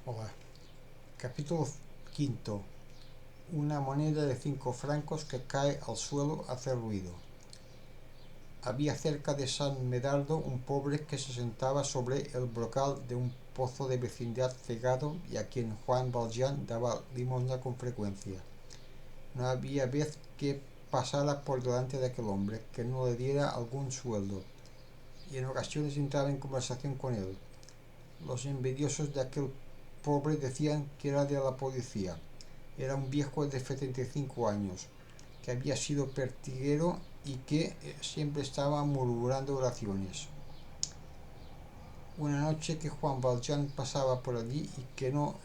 Hola. Capítulo quinto. Una moneda de 5 francos que cae al suelo hace ruido. Había cerca de San Medardo un pobre que se sentaba sobre el brocal de un pozo de vecindad cegado y a quien Juan Valjean daba limosna con frecuencia. No había vez que pasara por delante de aquel hombre que no le diera algún sueldo, y en ocasiones entraba en conversación con él. Los envidiosos de aquel pobre decían que era de la policía. Era un viejo de 75 años, que había sido pertiguero y que siempre estaba murmurando oraciones. Una noche que Juan Valjean pasaba por allí y que no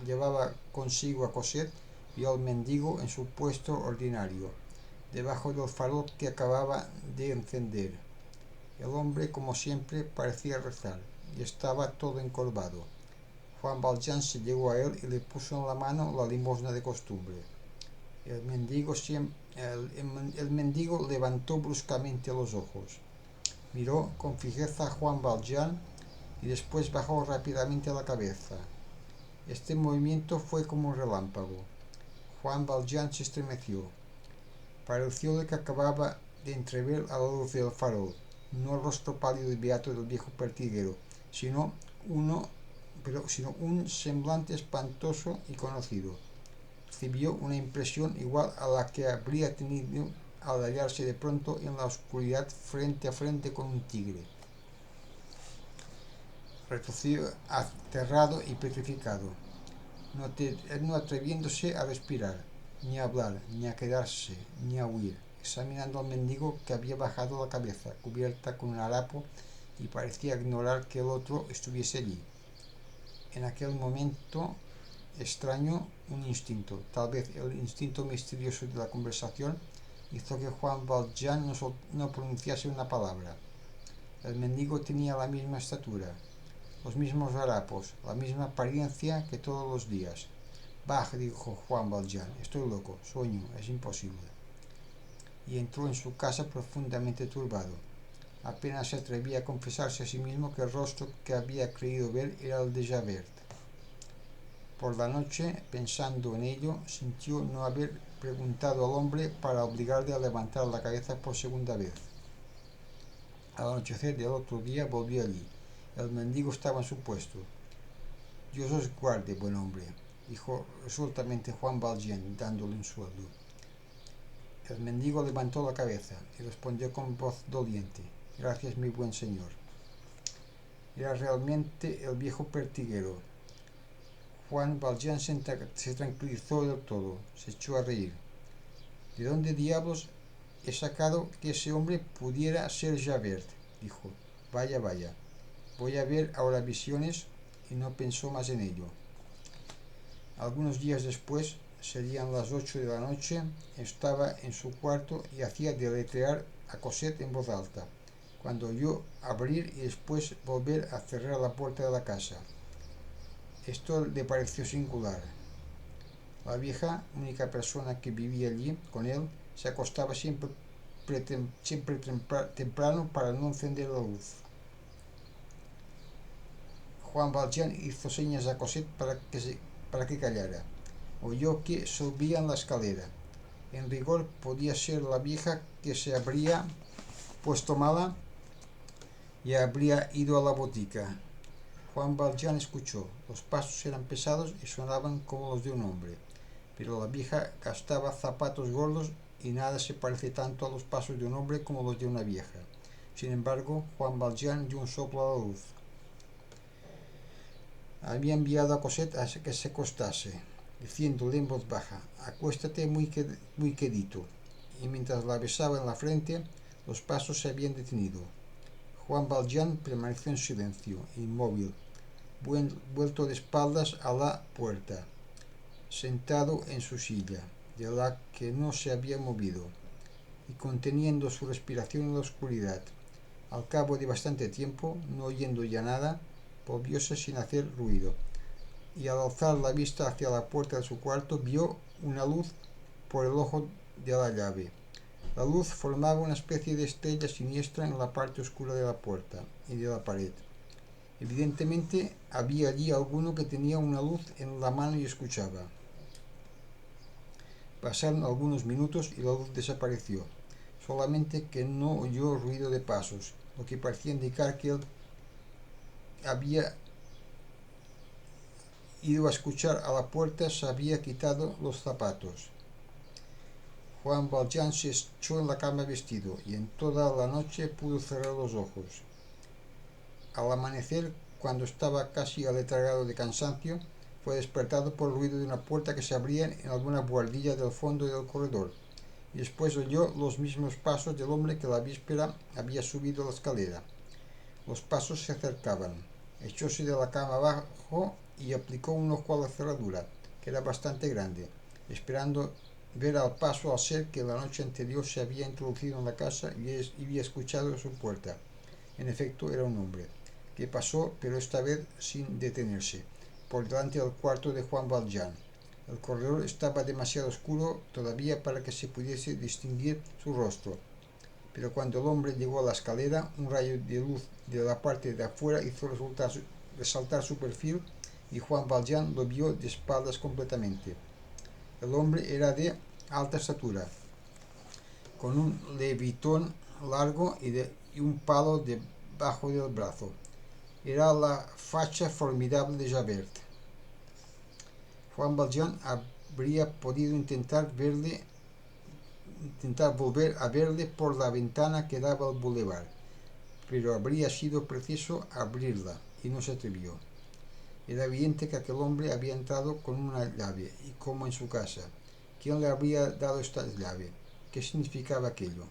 llevaba consigo a Cosette, vio al mendigo en su puesto ordinario, debajo del farol que acababa de encender. El hombre, como siempre, parecía rezar y estaba todo encorvado. Juan Valjean se llegó a él y le puso en la mano la limosna de costumbre. El mendigo levantó bruscamente los ojos, miró con fijeza a Juan Valjean y después bajó rápidamente la cabeza. Este movimiento fue como un relámpago. Juan Valjean se estremeció. Parecióle que acababa de entrever a la luz del farol, no el rostro pálido y beato del viejo pertiguero, sino un semblante espantoso y conocido. Recibió una impresión igual a la que habría tenido al hallarse de pronto en la oscuridad frente a frente con un tigre. Retrocedió aterrado y petrificado, no atreviéndose a respirar, ni a hablar, ni a quedarse, ni a huir, examinando al mendigo que había bajado la cabeza, cubierta con un harapo, y parecía ignorar que el otro estuviese allí. En aquel momento extraño un instinto, tal vez el instinto misterioso de la conversación, hizo que Juan Valjean no pronunciase una palabra. El mendigo tenía la misma estatura, los mismos harapos, la misma apariencia que todos los días. Bah, dijo Juan Valjean, estoy loco, sueño, es imposible. Y entró en su casa profundamente turbado. Apenas se atrevía a confesarse a sí mismo que el rostro que había creído ver era el de Javert. Por la noche, pensando en ello, sintió no haber preguntado al hombre para obligarle a levantar la cabeza por segunda vez. Al anochecer del otro día volvió allí. El mendigo estaba en su puesto. Dios os guarde, buen hombre, dijo resueltamente Juan Valjean, dándole un sueldo. El mendigo levantó la cabeza y respondió con voz doliente: Gracias, mi buen señor. Era realmente el viejo pertiguero. Juan Valjean se tranquilizó del todo, se echó a reír. ¿De dónde diablos he sacado que ese hombre pudiera ser Javert? Dijo. Vaya, vaya. Voy a ver ahora visiones, y no pensó más en ello. Algunos días después, serían las 8 de la noche, estaba en su cuarto y hacía deletrear a Cosette en voz alta, cuando oyó abrir y después volver a cerrar la puerta de la casa. Esto le pareció singular. La vieja, única persona que vivía allí con él, se acostaba siempre temprano para no encender la luz. Juan Valjean hizo señas a Cosette para que callara. Oyó que subían la escalera. En rigor podía ser la vieja que se habría puesto mala y habría ido a la botica. Juan Valjean escuchó. Los pasos eran pesados y sonaban como los de un hombre, pero la vieja gastaba zapatos gordos y nada se parece tanto a los pasos de un hombre como los de una vieja. Sin embargo, Juan Valjean dio un soplo a la luz. Había enviado a Cosette a que se acostase, diciéndole en voz baja: Acuéstate muy quedito. Y mientras la besaba en la frente, los pasos se habían detenido. Juan Valjean permaneció en silencio, inmóvil, vuelto de espaldas a la puerta, sentado en su silla, de la que no se había movido, y conteniendo su respiración en la oscuridad. Al cabo de bastante tiempo, no oyendo ya nada, volvióse sin hacer ruido, y al alzar la vista hacia la puerta de su cuarto vio una luz por el ojo de la llave. La luz formaba una especie de estrella siniestra en la parte oscura de la puerta y de la pared. Evidentemente había allí alguno que tenía una luz en la mano y escuchaba. Pasaron algunos minutos y la luz desapareció, solamente que no oyó ruido de pasos, lo que parecía indicar que él había ido a escuchar a la puerta, se había quitado los zapatos. Juan Valjean se echó en la cama vestido y en toda la noche pudo cerrar los ojos. Al amanecer, cuando estaba casi aletargado de cansancio, fue despertado por el ruido de una puerta que se abría en alguna buhardilla del fondo del corredor, y después oyó los mismos pasos del hombre que la víspera había subido la escalera. Los pasos se acercaban. Echóse de la cama abajo y aplicó un ojo a la cerradura, que era bastante grande, esperando ver al paso al ser que la noche anterior se había introducido en la casa y había escuchado su puerta. En efecto, era un hombre, que pasó, pero esta vez sin detenerse, por delante del cuarto de Juan Valjean. El corredor estaba demasiado oscuro todavía para que se pudiese distinguir su rostro, pero cuando el hombre llegó a la escalera, un rayo de luz de la parte de afuera hizo resaltar su perfil y Juan Valjean lo vio de espaldas completamente. El hombre era de alta estatura, con un levitón largo y un palo debajo del brazo. Era la facha formidable de Javert. Juan Valjean habría podido intentar volver a verle por la ventana que daba al boulevard, pero habría sido preciso abrirla, y no se atrevió. Era evidente que aquel hombre había entrado con una llave, y como en su casa. ¿Quién le habría dado esta llave? ¿Qué significaba aquello?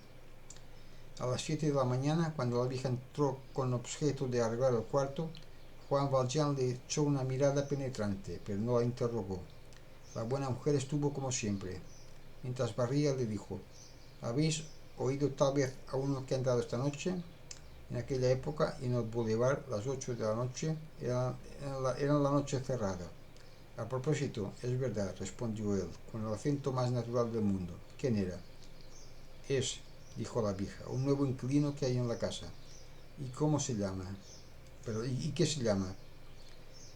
A las 7 de la mañana, cuando la vieja entró con objeto de arreglar el cuarto, Juan Valjean le echó una mirada penetrante, pero no la interrogó. La buena mujer estuvo como siempre. Mientras barría le dijo: ¿habéis oído tal vez a uno que ha entrado esta noche? En aquella época, en el boulevard, las 8 de la noche eran la noche cerrada. A propósito, es verdad, respondió él, con el acento más natural del mundo. ¿Quién era? Es, dijo la vieja, un nuevo inquilino que hay en la casa. ¿Y cómo se llama? ¿Y qué se llama?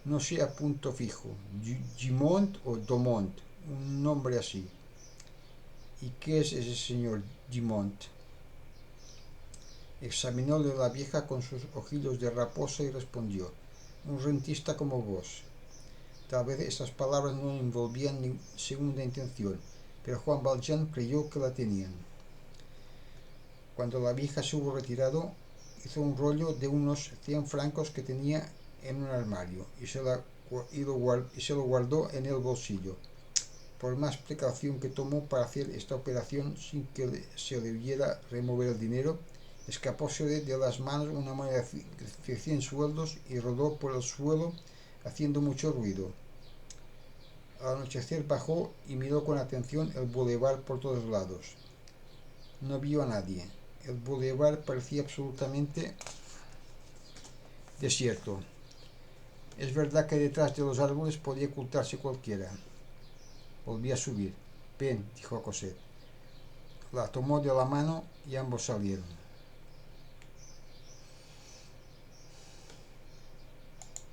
No sé a punto fijo. Gimont o Domont, un nombre así. ¿Y qué es ese señor Gimont? Examinóle la vieja con sus ojillos de raposa y respondió: un rentista como vos. Tal vez esas palabras no envolvían ni segunda intención, pero Juan Valjean creyó que la tenían. Cuando la vieja se hubo retirado, hizo un rollo de unos 100 francos que tenía en un armario y se lo guardó en el bolsillo. Por más precaución que tomó para hacer esta operación sin que se le oyera remover el dinero, escapósele de las manos una moneda de 100 sueldos y rodó por el suelo haciendo mucho ruido. Al anochecer bajó y miró con atención el boulevard por todos lados. No vio a nadie. El boulevard parecía absolutamente desierto. Es verdad que detrás de los árboles podía ocultarse cualquiera. Volvió a subir. Ven, dijo a Cosette. La tomó de la mano y ambos salieron.